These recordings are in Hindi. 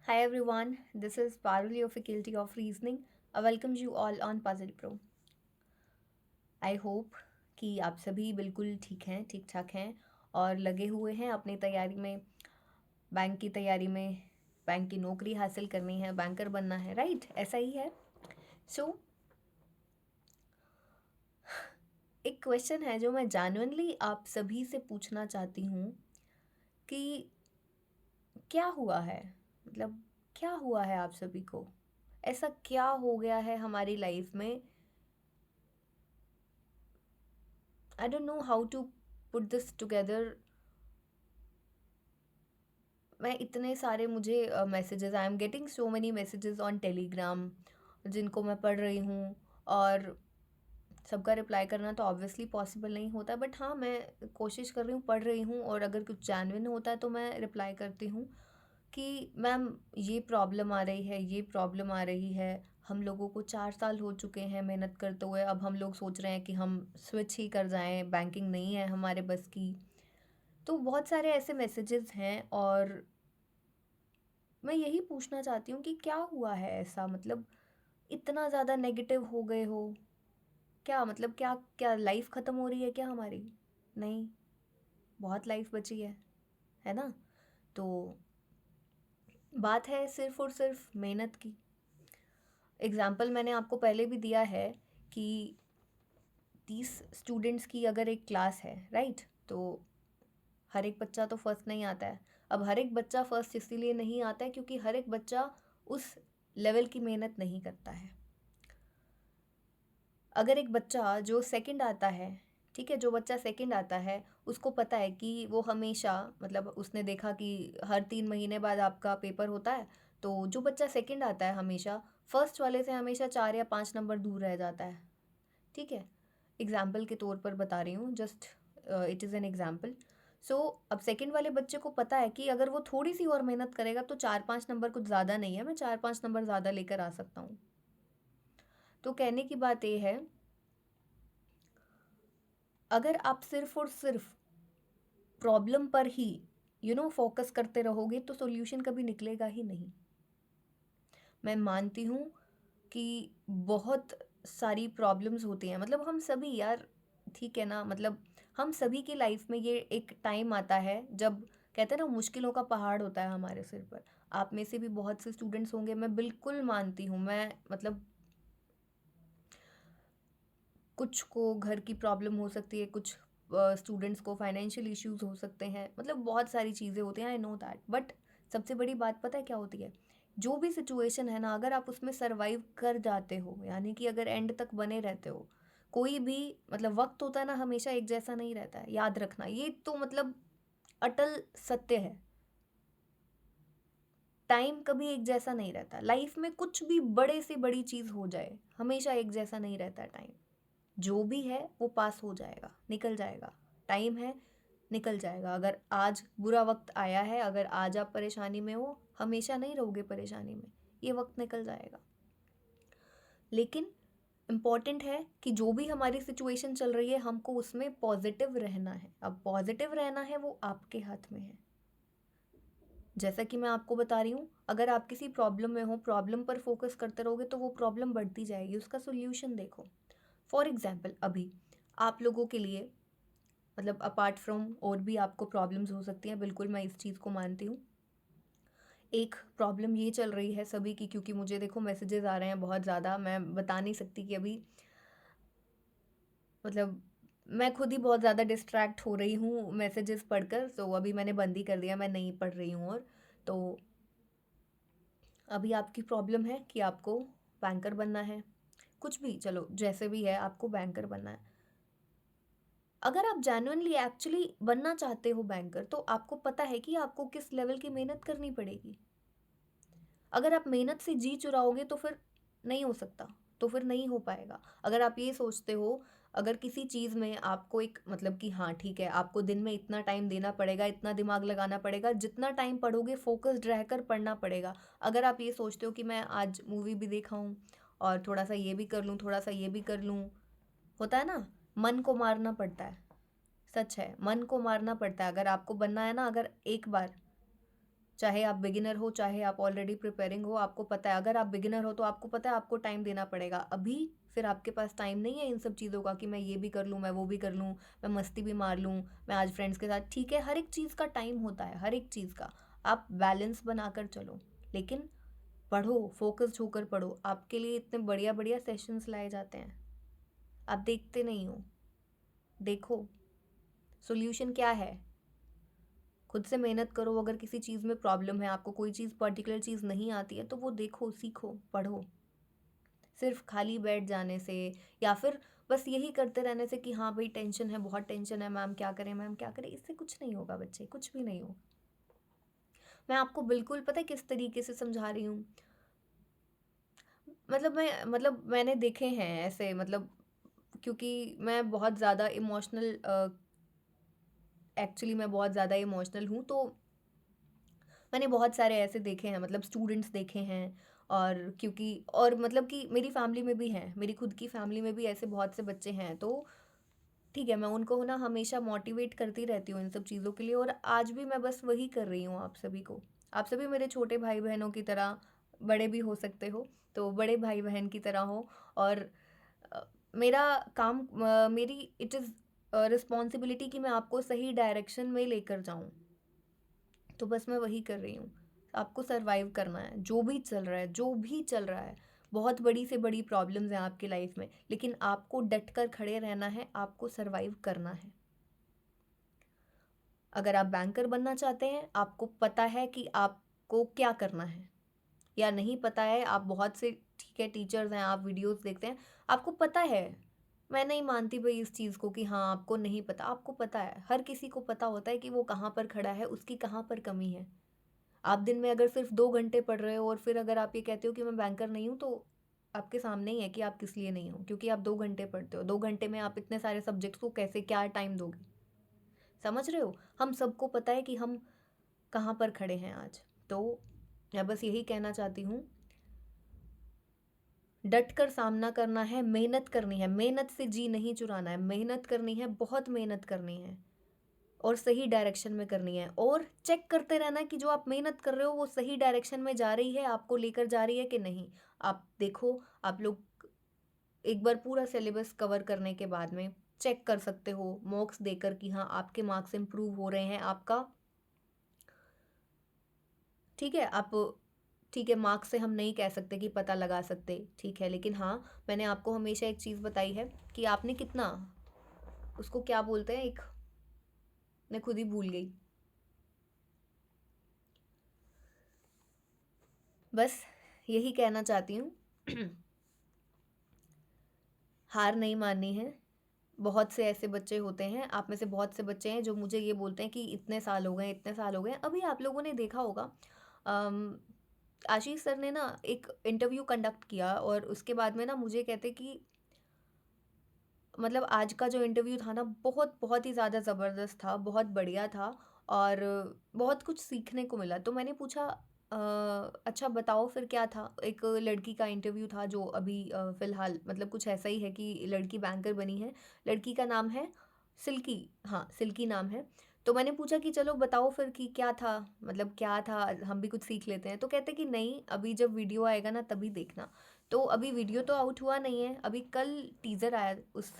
Hi everyone, this is Parul, your Faculty of Reasoning. I welcome you all on Puzzle Pro. I hope कि आप सभी बिल्कुल ठीक हैं, ठीक ठाक हैं और लगे हुए हैं अपनी तैयारी में, बैंक की तैयारी में, बैंक की नौकरी हासिल करनी है, बैंकर बनना है, राइट? ऐसा ही है। सो एक क्वेश्चन है जो मैं जेन्युइनली आप सभी से पूछना चाहती हूँ कि क्या हुआ है? मतलब क्या हुआ है आप सभी को? ऐसा क्या हो गया है हमारी लाइफ में? I don't know how to put this together. मैं इतने सारे मुझे messages I am getting so many messages on Telegram जिनको मैं पढ़ रही हूँ और सबका रिप्लाई करना तो ऑब्वियसली पॉसिबल नहीं होता, बट हाँ मैं कोशिश कर रही हूँ, पढ़ रही हूँ और अगर कुछ जेन्युइन होता है तो मैं रिप्लाई करती हूँ कि मैम ये प्रॉब्लम आ रही है, ये प्रॉब्लम आ रही है। हम लोगों को 4 साल हो चुके हैं मेहनत करते हुए, अब हम लोग सोच रहे हैं कि हम स्विच ही कर जाएं, बैंकिंग नहीं है हमारे बस की। तो बहुत सारे ऐसे मैसेजेस हैं और मैं यही पूछना चाहती हूँ कि क्या हुआ है ऐसा, मतलब इतना ज़्यादा नेगेटिव हो गए हो? क्या मतलब क्या क्या लाइफ ख़त्म हो रही है क्या हमारी? नहीं, बहुत लाइफ बची है ना? तो बात है सिर्फ़ और सिर्फ मेहनत की। एग्ज़ाम्पल मैंने आपको पहले भी दिया है कि 30 स्टूडेंट्स की अगर एक क्लास है, राइट? तो हर एक बच्चा तो फर्स्ट नहीं आता है। अब हर एक बच्चा फर्स्ट इसीलिए नहीं आता है क्योंकि हर एक बच्चा उस लेवल की मेहनत नहीं करता है। अगर एक बच्चा जो सेकंड आता है, ठीक है, जो बच्चा सेकंड आता है उसको पता है कि वो हमेशा, मतलब उसने देखा कि हर 3 महीने बाद आपका पेपर होता है, तो जो बच्चा सेकंड आता है हमेशा फर्स्ट वाले से हमेशा 4 या 5 नंबर दूर रह जाता है। ठीक है, एग्जाम्पल के तौर पर बता रही हूँ, just it is an example. So अब सेकंड वाले बच्चे को पता है कि अगर वो थोड़ी सी और मेहनत करेगा तो 4-5 नंबर कुछ ज़्यादा नहीं है, मैं 4-5 नंबर ज़्यादा लेकर आ सकता हूँ। तो कहने की बात ये है, अगर आप सिर्फ और सिर्फ प्रॉब्लम पर ही फोकस करते रहोगे तो सॉल्यूशन कभी निकलेगा ही नहीं। मैं मानती हूँ कि बहुत सारी प्रॉब्लम्स होती हैं, मतलब हम सभी यार, ठीक है ना, मतलब हम सभी की लाइफ में ये एक टाइम आता है जब कहते हैं ना मुश्किलों का पहाड़ होता है हमारे सिर पर। आप में से भी बहुत से स्टूडेंट्स होंगे, मैं बिल्कुल मानती हूँ, मैं मतलब कुछ को घर की प्रॉब्लम हो सकती है, कुछ स्टूडेंट्स को फाइनेंशियल इश्यूज हो सकते हैं, मतलब बहुत सारी चीज़ें होती हैं, आई नो दैट, बट सबसे बड़ी बात पता है क्या होती है? जो भी सिचुएशन है ना, अगर आप उसमें सरवाइव कर जाते हो, यानी कि अगर एंड तक बने रहते हो, कोई भी, मतलब वक्त होता है ना हमेशा एक जैसा नहीं रहता है, याद रखना ये तो, मतलब अटल सत्य है। टाइम कभी एक जैसा नहीं रहता लाइफ में, कुछ भी बड़े से बड़ी चीज़ हो जाए हमेशा एक जैसा नहीं रहता टाइम। जो भी है वो पास हो जाएगा, निकल जाएगा। टाइम है, निकल जाएगा। अगर आज बुरा वक्त आया है, अगर आज आप परेशानी में हो, हमेशा नहीं रहोगे परेशानी में, ये वक्त निकल जाएगा। लेकिन इम्पॉर्टेंट है कि जो भी हमारी सिचुएशन चल रही है हमको उसमें पॉजिटिव रहना है। अब पॉजिटिव रहना है वो आपके हाथ में है। जैसा कि मैं आपको बता रही हूँ, अगर आप किसी प्रॉब्लम में हो, प्रॉब्लम पर फोकस करते रहोगे तो वो प्रॉब्लम बढ़ती जाएगी, उसका सोल्यूशन देखो। फॉर एग्जाम्पल अभी आप लोगों के लिए, मतलब अपार्ट फ्रॉम और भी आपको प्रॉब्लम्स हो सकती हैं, बिल्कुल मैं इस चीज़ को मानती हूँ। एक प्रॉब्लम ये चल रही है सभी की, क्योंकि मुझे देखो मैसेजेस आ रहे हैं बहुत ज़्यादा, मैं बता नहीं सकती कि अभी, मतलब मैं खुद ही बहुत ज़्यादा डिस्ट्रैक्ट हो रही हूँ मैसेजेस पढ़कर, तो अभी मैंने बंद ही कर दिया, मैं नहीं पढ़ रही हूँ। और तो अभी आपकी प्रॉब्लम है कि आपको बैंकर बनना है, कुछ भी, चलो जैसे भी है आपको बैंकर बनना है। अगर आप जेन्युइनली एक्चुअली बनना चाहते हो बैंकर, तो आपको पता है कि आपको किस लेवल की मेहनत करनी पड़ेगी। अगर आप मेहनत से जी चुराओगे तो फिर नहीं हो सकता, तो फिर नहीं हो पाएगा। अगर आप ये सोचते हो, अगर किसी चीज़ में आपको एक, मतलब कि हाँ ठीक है, आपको दिन में इतना टाइम देना पड़ेगा, इतना दिमाग लगाना पड़ेगा, जितना टाइम पढ़ोगे फोकस्ड रहकर पढ़ना पड़ेगा। अगर आप ये सोचते हो कि मैं आज मूवी भी देखा हूँ और थोड़ा सा ये भी कर लूँ, थोड़ा सा ये भी कर लूँ, होता है ना, मन को मारना पड़ता है। सच है, मन को मारना पड़ता है अगर आपको बनना है ना। अगर एक बार चाहे आप बिगिनर हो, चाहे आप ऑलरेडी प्रिपेयरिंग हो, आपको पता है। अगर आप बिगिनर हो तो आपको पता है आपको टाइम देना पड़ेगा। अभी फिर आपके पास टाइम नहीं है इन सब चीज़ों का कि मैं ये भी कर लूँ, मैं वो भी कर लूँ, मैं मस्ती भी मार लूँ, मैं आज फ्रेंड्स के साथ। ठीक है, हर एक चीज़ का टाइम होता है, हर एक चीज़ का। आप बैलेंस बनाकर चलो, लेकिन पढ़ो, फोकस्ड होकर पढ़ो। आपके लिए इतने बढ़िया बढ़िया सेशंस लाए जाते हैं, आप देखते नहीं हो। देखो, सॉल्यूशन क्या है, खुद से मेहनत करो। अगर किसी चीज़ में प्रॉब्लम है, आपको कोई चीज़ पर्टिकुलर चीज़ नहीं आती है, तो वो देखो, सीखो, पढ़ो। सिर्फ खाली बैठ जाने से या फिर बस यही करते रहने से कि हाँ भाई टेंशन है, बहुत टेंशन है, मैम क्या करें, मैम क्या करें, इससे कुछ नहीं होगा बच्चे, कुछ भी नहीं होगा। मैं आपको बिल्कुल पता है किस तरीके से समझा रही हूँ। मतलब मैंने देखे हैं ऐसे, मतलब क्योंकि मैं बहुत ज़्यादा इमोशनल, एक्चुअली मैं बहुत ज़्यादा इमोशनल हूँ, तो मैंने बहुत सारे ऐसे देखे हैं, मतलब स्टूडेंट्स देखे हैं। और क्योंकि और मतलब कि मेरी फैमिली में भी हैं, मेरी खुद की फैमिली में भी ऐसे बहुत से बच्चे हैं, तो ठीक है, मैं उनको ना हमेशा मोटिवेट करती रहती हूँ इन सब चीज़ों के लिए। और आज भी मैं बस वही कर रही हूँ आप सभी को। आप सभी मेरे छोटे भाई बहनों की तरह, बड़े भी हो सकते हो, तो बड़े भाई बहन की तरह हो। और अ, मेरा काम, मेरी इट इज़ रिस्पॉन्सिबिलिटी कि मैं आपको सही डायरेक्शन में लेकर जाऊँ। तो बस मैं वही कर रही हूँ। आपको सरवाइव करना है, जो भी चल रहा है, जो भी चल रहा है। बहुत बड़ी से बड़ी प्रॉब्लम्स हैं आपकी लाइफ में, लेकिन आपको डट कर खड़े रहना है, आपको सरवाइव करना है। अगर आप बैंकर बनना चाहते हैं, आपको पता है कि आपको क्या करना है, या नहीं पता है, आप बहुत से ठीक है टीचर्स हैं, आप वीडियोस देखते हैं, आपको पता है। मैं नहीं मानती भाई इस चीज़ को कि हाँ आपको नहीं पता, आपको पता है। हर किसी को पता होता है कि वो कहाँ पर खड़ा है, उसकी कहाँ पर कमी है। आप दिन में अगर सिर्फ 2 घंटे पढ़ रहे हो और फिर अगर आप ये कहते हो कि मैं बैंकर नहीं हूँ, तो आपके सामने ही है कि आप किस लिए नहीं हो। क्योंकि आप 2 घंटे पढ़ते हो, 2 घंटे में आप इतने सारे सब्जेक्ट्स को कैसे क्या टाइम दोगे। समझ रहे हो, हम सबको पता है कि हम कहाँ पर खड़े हैं आज। तो मैं बस यही कहना चाहती हूँ, डट कर सामना करना है, मेहनत करनी है, मेहनत से जी नहीं चुराना है, मेहनत करनी है, बहुत मेहनत करनी है, और सही डायरेक्शन में करनी है। और चेक करते रहना कि जो आप मेहनत कर रहे हो वो सही डायरेक्शन में जा रही है, आपको लेकर जा रही है कि नहीं। आप देखो, आप लोग एक बार पूरा सिलेबस कवर करने के बाद में चेक कर सकते हो मॉक्स देकर कि हाँ आपके मार्क्स इम्प्रूव हो रहे हैं, आपका ठीक है। आप ठीक है, मार्क्स से हम नहीं कह सकते कि पता लगा सकते, ठीक है, लेकिन हाँ मैंने आपको हमेशा एक चीज़ बताई है कि आपने कितना, उसको क्या बोलते हैं, एक मैं खुद ही भूल गई। बस यही कहना चाहती हूँ। हार नहीं माननी है। बहुत से ऐसे बच्चे होते हैं, आप में से बहुत से बच्चे हैं जो मुझे ये बोलते हैं कि इतने साल हो गए, इतने साल हो गए। अभी आप लोगों ने देखा होगा, अम, आशीष सर ने ना एक इंटरव्यू कंडक्ट किया और उसके बाद में ना मुझे कहते कि मतलब आज का जो इंटरव्यू था ना, बहुत बहुत ही ज़्यादा ज़बरदस्त था, बहुत बढ़िया था, और बहुत कुछ सीखने को मिला। तो मैंने पूछा अच्छा बताओ फिर क्या था। एक लड़की का इंटरव्यू था जो अभी फ़िलहाल मतलब कुछ ऐसा ही है कि लड़की बैंकर बनी है। लड़की का नाम है सिल्की, हाँ सिल्की नाम है। तो मैंने पूछा कि चलो बताओ फिर कि क्या था, मतलब क्या था, हम भी कुछ सीख लेते हैं। तो कहते कि नहीं, अभी जब वीडियो आएगा ना तभी देखना। तो अभी वीडियो तो आउट हुआ नहीं है, अभी कल टीज़र आया, उस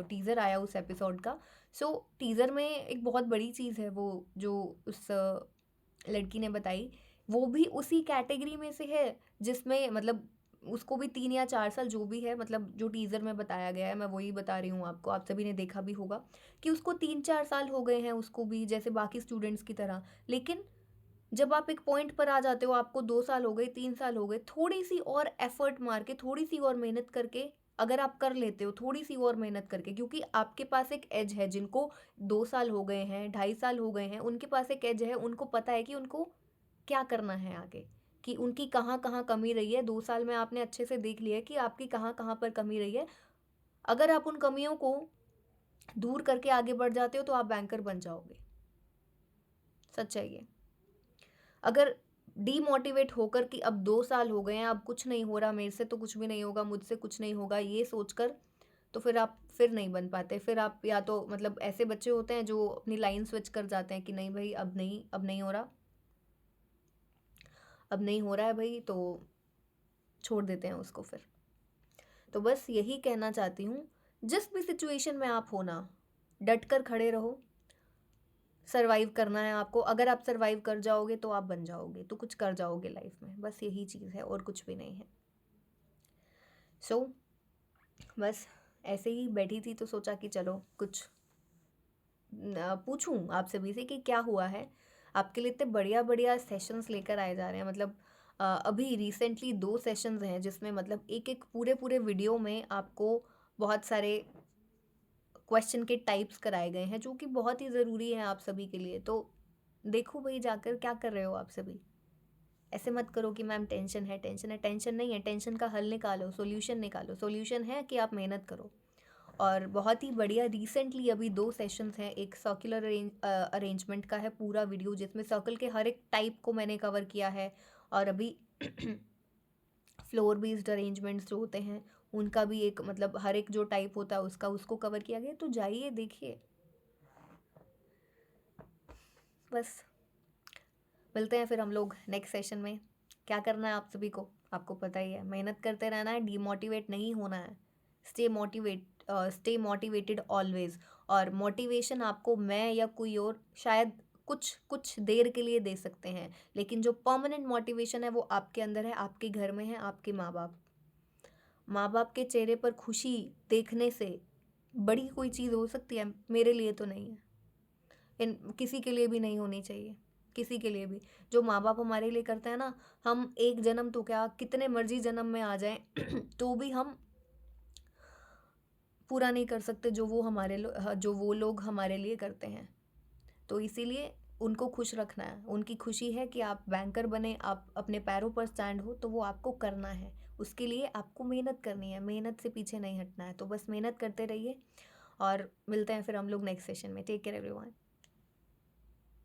टीज़र आया उस एपिसोड का। सो टीज़र में एक बहुत बड़ी चीज़ है वो, जो उस लड़की ने बताई, वो भी उसी कैटेगरी में से है जिसमें मतलब उसको भी 3 या 4 साल जो भी है, मतलब जो टीज़र में बताया गया है, मैं वही बता रही हूँ आपको, आप सभी ने देखा भी होगा कि उसको 3 4 साल हो गए हैं, उसको भी जैसे बाकी स्टूडेंट्स की तरह। लेकिन जब आप एक पॉइंट पर आ जाते हो, आपको 2 साल हो गए, 3 साल हो गए, थोड़ी सी और एफर्ट मार के, थोड़ी सी और मेहनत करके अगर आप कर लेते हो, थोड़ी सी और मेहनत करके, क्योंकि आपके पास एक एज है। जिनको 2 साल हो गए हैं, 2.5 साल हो गए हैं, उनके पास एक एज है, उनको पता है कि उनको क्या करना है आगे, कि उनकी कहाँ कहाँ कमी रही है। 2 साल में आपने अच्छे से देख लिया है कि आपकी कहाँ कहाँ पर कमी रही है। अगर आप उन कमियों को दूर करके आगे बढ़ जाते हो तो आप बैंकर बन जाओगे। सच्चाई है। अगर डीमोटिवेट होकर कि अब 2 साल हो गए हैं, अब कुछ नहीं हो रहा, मेरे से तो कुछ भी नहीं होगा, मुझसे कुछ नहीं होगा, ये सोचकर, तो फिर आप फिर नहीं बन पाते। फिर आप या तो मतलब ऐसे बच्चे होते हैं जो अपनी लाइन स्विच कर जाते हैं कि नहीं भाई अब नहीं, अब नहीं हो रहा, अब नहीं हो रहा है भाई तो छोड़ देते हैं उसको फिर। तो बस यही कहना चाहती हूँ, जिस भी सिचुएशन में आप हो ना, डट कर खड़े रहो। सर्वाइव करना है आपको, अगर आप सर्वाइव कर जाओगे तो आप बन जाओगे, तो कुछ कर जाओगे लाइफ में, बस यही चीज़ है और कुछ भी नहीं है। सो बस ऐसे ही बैठी थी तो सोचा कि चलो कुछ पूछूं आपसे भी से कि क्या हुआ है। आपके लिए इतने बढ़िया बढ़िया सेशंस लेकर आए जा रहे हैं, मतलब अभी रिसेंटली 2 सेशंस हैं जिसमें मतलब एक एक पूरे पूरे वीडियो में आपको बहुत सारे क्वेश्चन के टाइप्स कराए गए हैं जो कि बहुत ही ज़रूरी है आप सभी के लिए। तो देखो भाई जाकर क्या कर रहे हो आप सभी। ऐसे मत करो कि मैम टेंशन है, टेंशन है, टेंशन नहीं है, टेंशन का हल निकालो, सॉल्यूशन निकालो। सॉल्यूशन है कि आप मेहनत करो। और बहुत ही बढ़िया रिसेंटली अभी 2 सेशंस हैं, एक सर्कुलर अरेंजमेंट का है पूरा वीडियो जिसमें सर्कल के हर एक टाइप को मैंने कवर किया है। और अभी फ्लोर बेस्ड अरेंजमेंट्स जो होते हैं उनका भी एक, मतलब हर एक जो टाइप होता है उसका उसको कवर किया गया। तो जाइए देखिए। बस मिलते हैं फिर हम लोग नेक्स्ट सेशन में। क्या करना है आप सभी को, आपको पता ही है, मेहनत करते रहना है, डीमोटिवेट नहीं होना है। Stay motivated always. और मोटिवेशन आपको मैं या कोई और शायद कुछ कुछ देर के लिए दे सकते हैं, लेकिन जो परमानेंट मोटिवेशन है वो आपके अंदर है, आपके घर में है, आपके माँ बाप के चेहरे पर खुशी देखने से बड़ी कोई चीज़ हो सकती है? मेरे लिए तो नहीं है। इन किसी के लिए भी नहीं होनी चाहिए, किसी के लिए भी। जो माँ बाप हमारे लिए करते हैं ना, हम एक जन्म तो क्या कितने मर्जी जन्म में आ जाएं तो भी हम पूरा नहीं कर सकते जो जो वो लोग हमारे लिए करते हैं। तो इसीलिए उनको खुश रखना है, उनकी खुशी है कि आप बैंकर बने, आप अपने पैरों पर स्टैंड हो, तो वो आपको करना है। उसके लिए आपको मेहनत करनी है, मेहनत से पीछे नहीं हटना है। तो बस मेहनत करते रहिए और मिलते हैं फिर हम लोग नेक्स्ट सेशन में। Take care everyone.